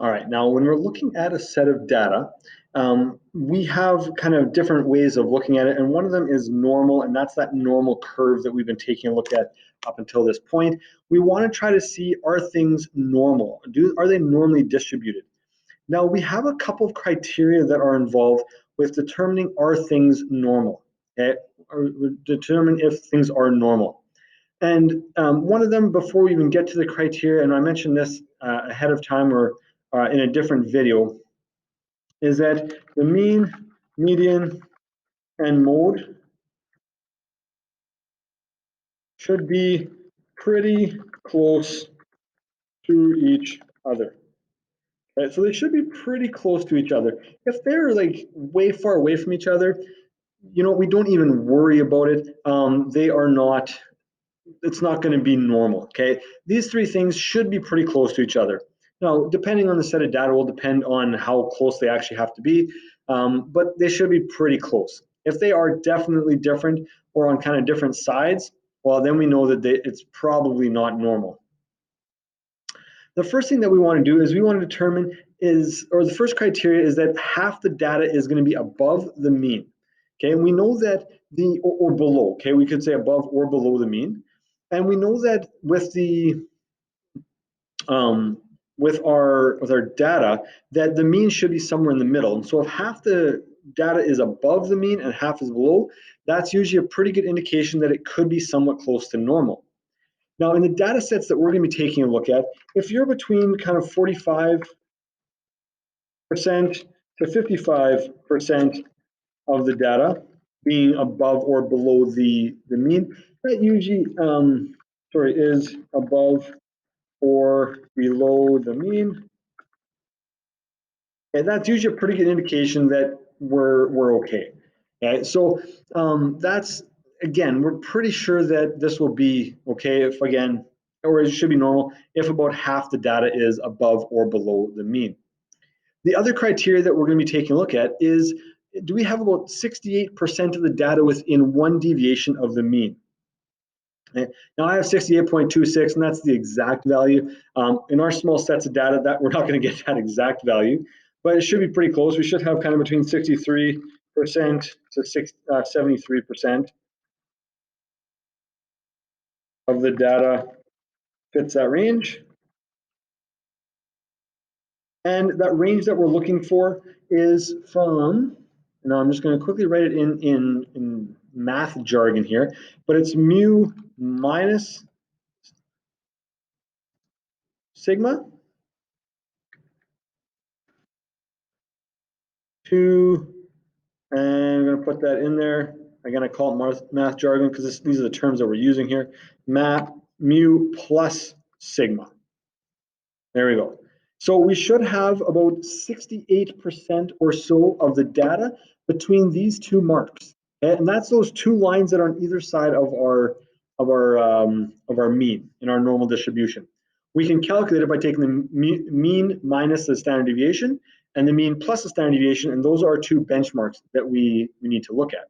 All right, now when we're looking at a set of data, we have kind of different ways of looking at it, and one of them is normal, and that's that normal curve that we've been taking a look at up until this point. We want to try to see, are things normal? Are they normally distributed? Now, we have a couple of criteria that are involved with determining, are things normal? Okay? Or determine if things are normal. And one of them, before we even get to the criteria, and I mentioned this ahead of time or in a different video, is that the mean, median, and mode should be pretty close to each other. Okay, so they should be pretty close to each other. If they're like way far away from each other, we don't even worry about it. They are not, it's not going to be normal. Okay, these three things should be pretty close to each other. Now, depending on the set of data will depend on how close they actually have to be, but they should be pretty close. If they are definitely different or on kind of different sides, well, then we know that it's probably not normal. The first thing that we want to do is we want to determine the first criteria is that half the data is going to be above the mean. Okay, and we know that or below, okay, we could say above or below the mean. And we know that with our data, that the mean should be somewhere in the middle. And so if half the data is above the mean and half is below, that's usually a pretty good indication that it could be somewhat close to normal. Now, in the data sets that we're going to be taking a look at, if you're between kind of 45% to 55% of the data being above or below the mean, that usually is above or below the mean. And that's usually a pretty good indication that we're okay. Okay, so that's, again, we're pretty sure that this will be okay if, again, or it should be normal if about half the data is above or below the mean. The other criteria that we're going to be taking a look at is, do we have about 68% of the data within one deviation of the mean? Okay. Now I have 68.26, and that's the exact value. In our small sets of data, that we're not going to get that exact value, but it should be pretty close. We should have kind of between 63% to 73% of the data fits that range. And that range that we're looking for is from, now I'm just going to quickly write it in math jargon here, but it's mu minus sigma to, and I'm going to put that in there. Again, I call it math jargon because these are the terms that we're using here. Mu plus sigma. There we go. So we should have about 68% or so of the data between these two marks, and that's those two lines that are on either side of our mean in our normal distribution. We can calculate it by taking the mean minus the standard deviation and the mean plus the standard deviation, and those are our two benchmarks that we need to look at.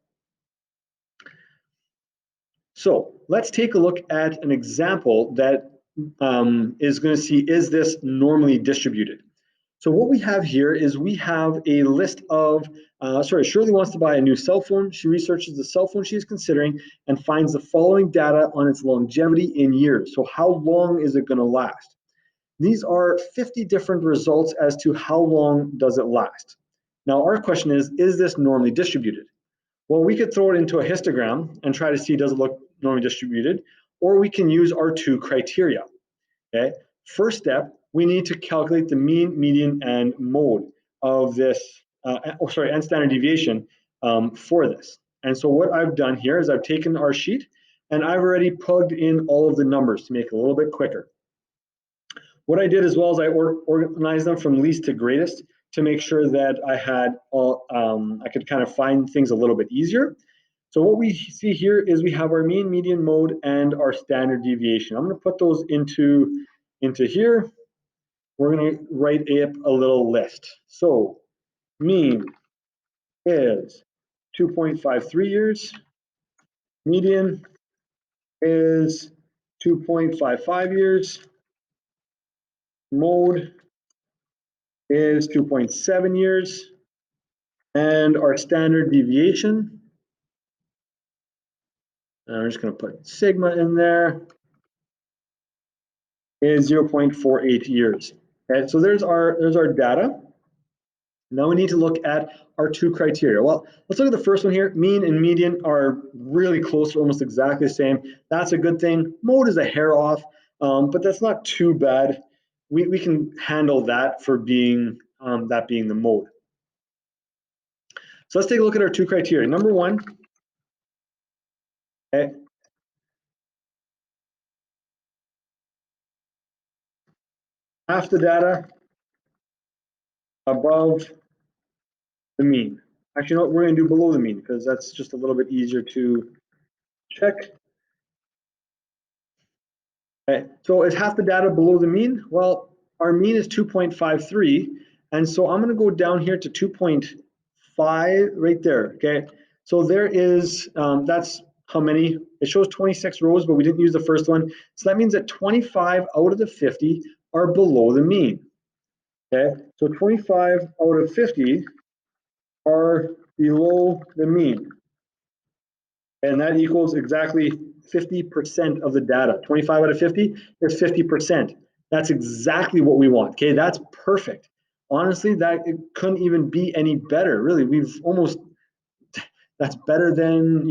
So let's take a look at an example that is going to see, is this normally distributed? So what we have here is we have a list of, Shirley wants to buy a new cell phone. She researches the cell phone she is considering and finds the following data on its longevity in years. So how long is it going to last? These are 50 different results as to how long does it last. Now our question is this normally distributed? Well, we could throw it into a histogram and try to see, does it look normally distributed? Or we can use our two criteria. Okay. First step, we need to calculate the mean, median, and mode of this, and standard deviation for this. And so what I've done here is I've taken our sheet and I've already plugged in all of the numbers to make it a little bit quicker. What I did as well is I organized them from least to greatest to make sure that I had I could kind of find things a little bit easier. So what we see here is we have our mean, median, mode, and our standard deviation. I'm going to put those into here. We're going to write a little list. So mean is 2.53 years. Median is 2.55 years. Mode is 2.7 years. And our standard deviation, and I'm just going to put sigma in there, is 0.48 years. Okay, so there's our data. Now we need to look at our two criteria. Well, let's look at the first one here. Mean and median are really close, almost exactly the same. That's a good thing. Mode is a hair off, but that's not too bad. We can handle that for being that being the mode. So let's take a look at our two criteria. Number one, okay, half the data above the mean. Actually, no, we're going to do below the mean because that's just a little bit easier to check. Okay, so is half the data below the mean? Well, our mean is 2.53, and so I'm going to go down here to 2.5 right there. Okay, so there is that's how many. It shows 26 rows, but we didn't use the first one, so that means that 25 out of the 50 are below the mean. Okay, so 25 out of 50 are below the mean. And that equals exactly 50% of the data. 25 out of 50 is 50%. That's exactly what we want. Okay, that's perfect. Honestly, that it couldn't even be any better. Really, we've almost, that's better than,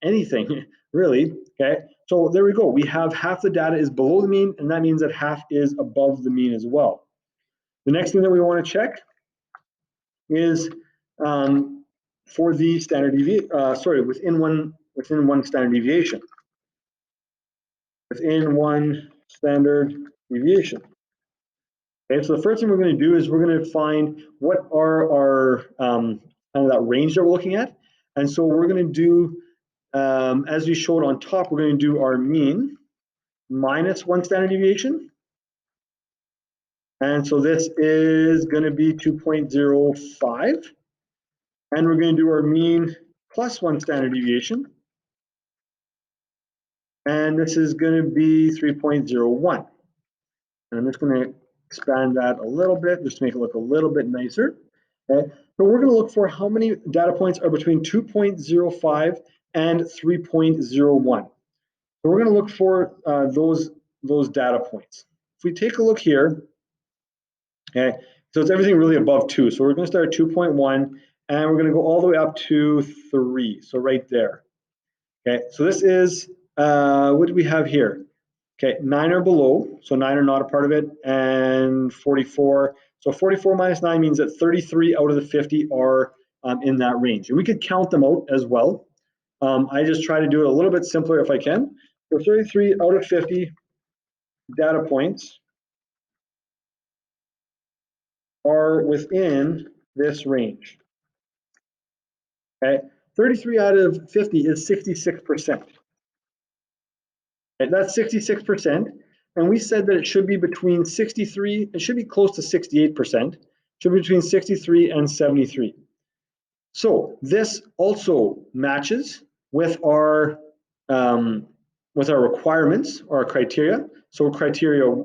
anything, really. Okay, so there we go. We have half the data is below the mean, and that means that half is above the mean as well. The next thing that we want to check is for the standard deviation, within one standard deviation. Within one standard deviation. Okay, so the first thing we're going to do is we're going to find what are our kind of that range that we're looking at. And so we're going to do, as we showed on top, we're going to do our mean minus one standard deviation. And so this is going to be 2.05. And we're going to do our mean plus one standard deviation. And this is going to be 3.01. And I'm just going to expand that a little bit, just to make it look a little bit nicer. Okay. So we're going to look for how many data points are between 2.05 and 3.01. So we're going to look for those data points. If we take a look here, okay, so it's everything really above 2. So we're going to start at 2.1, and we're going to go all the way up to 3. So right there. Okay, so this is, what do we have here? Okay, 9 are below, so 9 are not a part of it, and 44. So 44 minus 9 means that 33 out of the 50 are in that range. And we could count them out as well. I just try to do it a little bit simpler if I can. So 33 out of 50 data points are within this range. Okay, 33 out of 50 is 66%. And that's 66%. And we said that it should be between 63, it should be close to 68%, should be between 63 and 73. So this also matches with our requirements or our criteria. So criteria,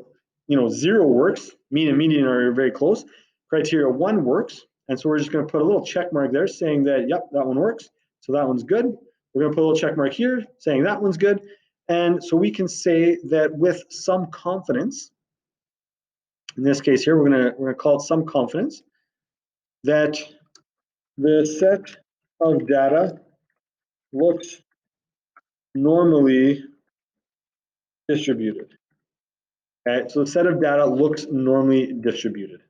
0 works, mean and median are very close. Criteria 1 works. And so we're just going to put a little check mark there saying that, yep, that one works. So that one's good. We're going to put a little check mark here saying that one's good. And so we can say that with some confidence, in this case here, we're going to call it some confidence, that the set of data looks normally distributed. Okay, so the set of data looks normally distributed.